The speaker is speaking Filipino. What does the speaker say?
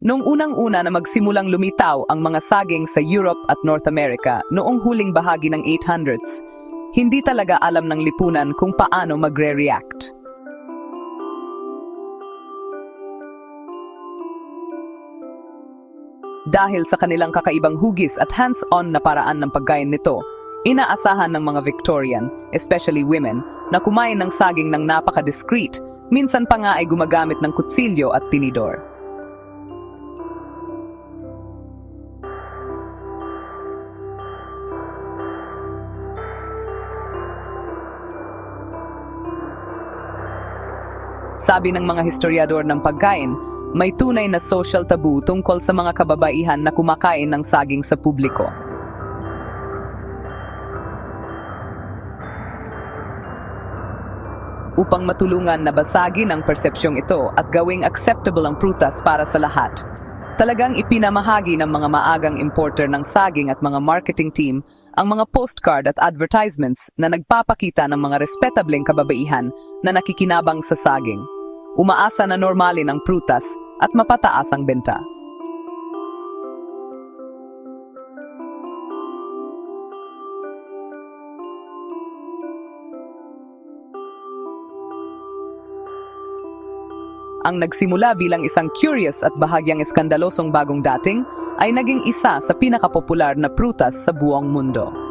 Noong unang-una na magsimulang lumitaw ang mga saging sa Europe at North America noong huling bahagi ng 800s, hindi talaga alam ng lipunan kung paano magre-react. Dahil sa kanilang kakaibang hugis at hands-on na paraan ng pagkain nito, inaasahan ng mga Victorian, especially women, na kumain ng saging ng napaka-discreet, minsan pa nga ay gumagamit ng kutsilyo at tinidor. Sabi ng mga historiador ng pagkain, may tunay na social taboo tungkol sa mga kababaihan na kumakain ng saging sa publiko. Upang matulungan na basagin ang persepsyong ito at gawing acceptable ang prutas para sa lahat, talagang ipinamahagi ng mga maagang importer ng saging at mga marketing team ang mga postcard at advertisements na nagpapakita ng mga respetableng kababaihan na nakikinabang sa saging. Umaasa na normalin ang prutas at mapataas ang benta. Ang nagsimula bilang isang curious at bahagyang eskandalosong bagong dating ay naging isa sa pinakapopular na prutas sa buong mundo.